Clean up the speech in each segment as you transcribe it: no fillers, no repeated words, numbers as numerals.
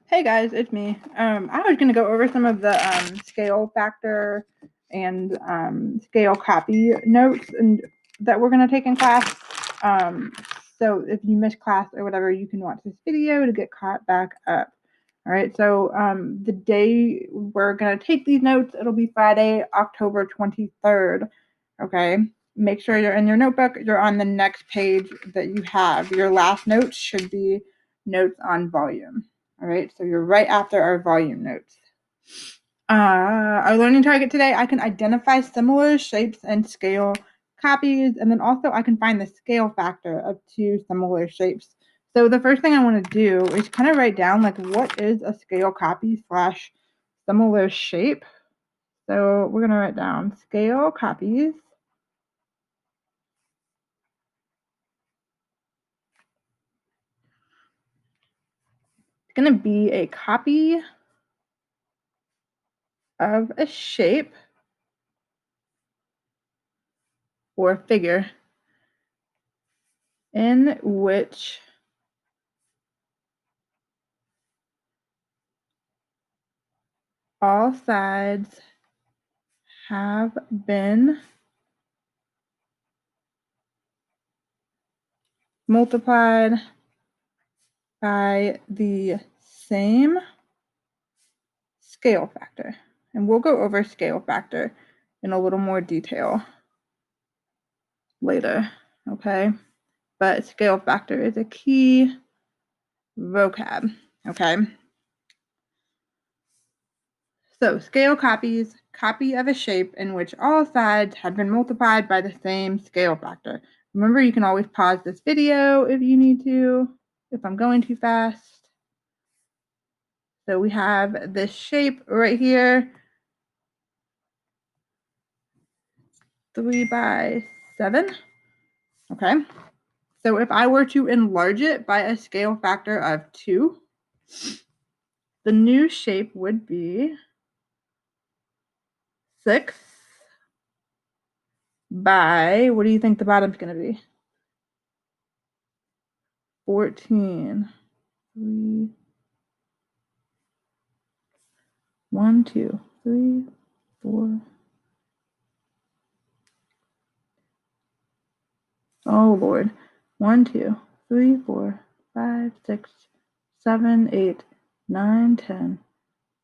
Hey guys, it's me. I was going to go over some of the scale factor and scale copy notes and that we're going to take in class. Um, so if you missed class or whatever, you can watch this video to get caught back up. All right, so the day we're going to take these notes, it'll be Friday, October 23rd. Okay, make sure you're in your notebook. You're on the next page that you have. Your last notes should be notes on volume. All right, so you're right after our volume notes. Our learning target today, I can identify similar shapes and scale copies, and then also I can find the scale factor of two similar shapes. So the first thing I want to do is kind of write down like what is a scale copy slash similar shape. So we're going to write down scale copies. It's going to be a copy of a shape or figure in which all sides have been multiplied by the same scale factor. And we'll go over scale factor in a little more detail later, okay? But scale factor is a key vocab, okay? So scale copies, copy of a shape in which all sides have been multiplied by the same scale factor. Remember, you can always pause this video if you need to, if I'm going too fast. So we have this shape right here, 3 by 7, okay? So if I were to enlarge it by a scale factor of 2, the new shape would be 6 by, what do you think the bottom's going to be? 14. 3, 1, 2, 3, 4. Oh Lord. 1, 2, 3, 4, 5, 6, 7, 8, 9, 10,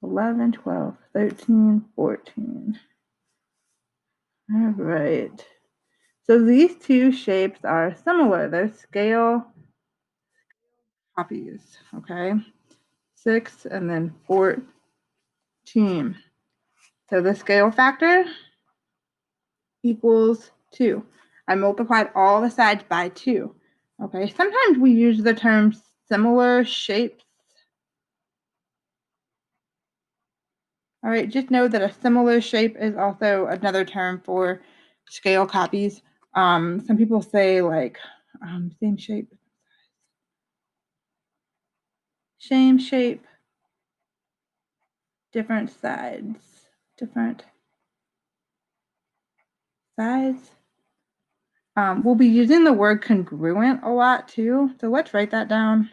11, 12, 13, 14. All right. So these two shapes are similar. They're scale copies, okay? 6 and then 14. So the scale factor equals 2. I multiplied all the sides by 2. Okay, sometimes we use the term similar shapes. All right, just know that a similar shape is also another term for scale copies. Some people say like same shape, different sides, different sides. We'll be using the word congruent a lot too. So let's write that down.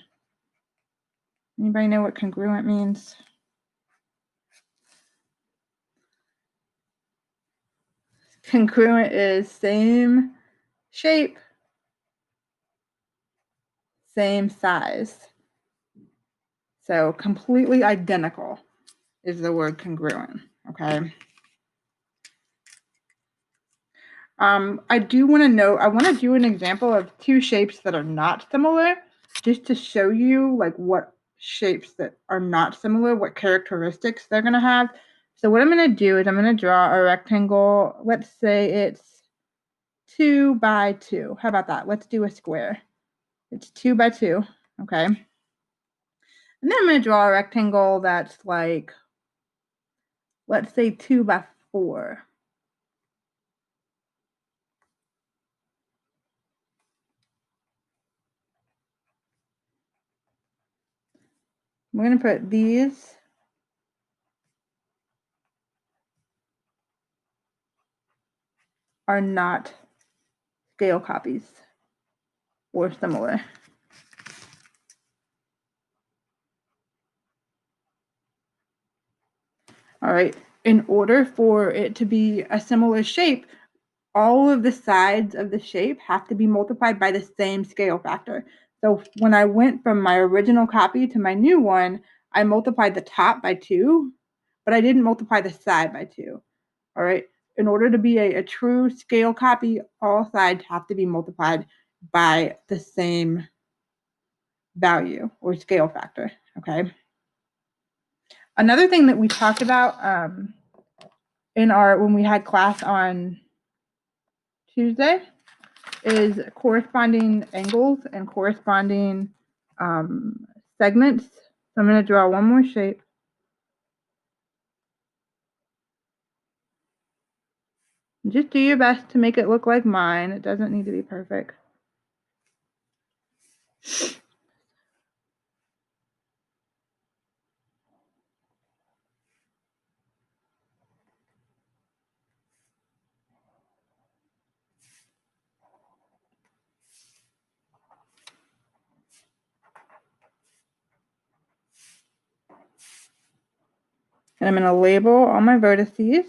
Anybody know what congruent means? Congruent is same shape, same size. So completely identical is the word congruent, okay? I do want to note, I want to do an example of two shapes that are not similar, just to show you like what shapes that are not similar, what characteristics they're going to have. So what I'm going to do is I'm going to draw a rectangle. Let's say it's 2 by 2. How about that? Let's do a square. It's 2 by 2, okay? And then I'm going to draw a rectangle that's like, let's say 2 by 4. We're going to put these are not scale copies or similar. All right. In order for it to be a similar shape, all of the sides of the shape have to be multiplied by the same scale factor. So when I went from my original copy to my new one, I multiplied the top by 2, but I didn't multiply the side by 2. All right. In order to be a true scale copy, all sides have to be multiplied by the same value or scale factor. Okay. Another thing that we talked about when we had class on Tuesday is corresponding angles and corresponding segments. So I'm going to draw one more shape. Just do your best to make it look like mine. It doesn't need to be perfect. And I'm going to label all my vertices.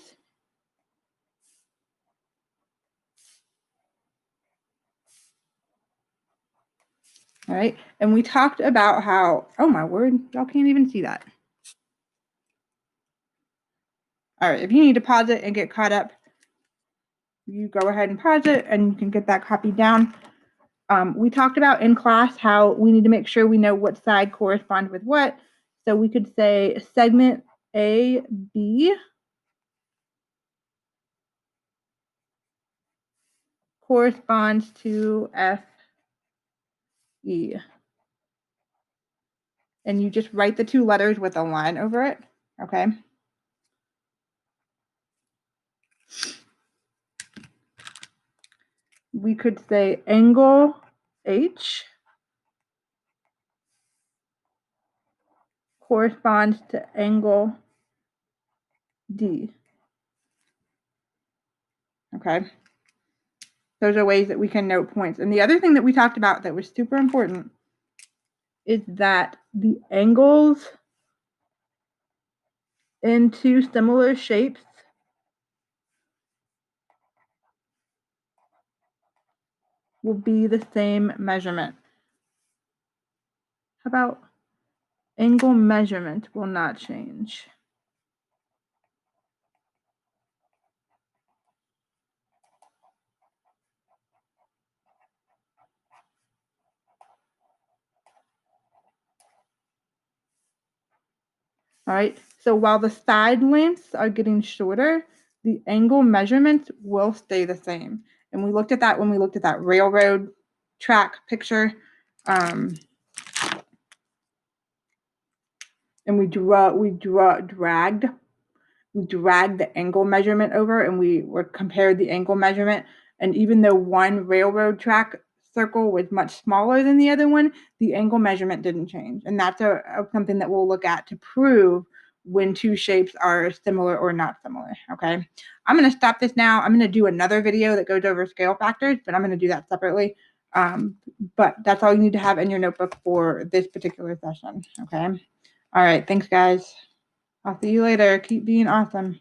All right. And we talked about how, oh my word, y'all can't even see that. All right. If you need to pause it and get caught up, you go ahead and pause it and you can get that copied down. We talked about in class how we need to make sure we know what side corresponds with what. So we could say segment AB corresponds to FE. And you just write the 2 letters with a line over it, okay? We could say angle H corresponds to angle D. Okay. Those are ways that we can note points. And the other thing that we talked about that was super important is that the angles in 2 similar shapes will be the same measurement. How about angle measurement will not change? All right, so while the side lengths are getting shorter, the angle measurements will stay the same. And we looked at that when we looked at that railroad track picture. And we dragged the angle measurement over, and we compared the angle measurement. And even though one railroad track circle was much smaller than the other one, the angle measurement didn't change. And that's something that we'll look at to prove when 2 shapes are similar or not similar. Okay, I'm going to stop this now. I'm going to do another video that goes over scale factors, but I'm going to do that separately. But that's all you need to have in your notebook for this particular session. Okay. All right. Thanks, guys. I'll see you later. Keep being awesome.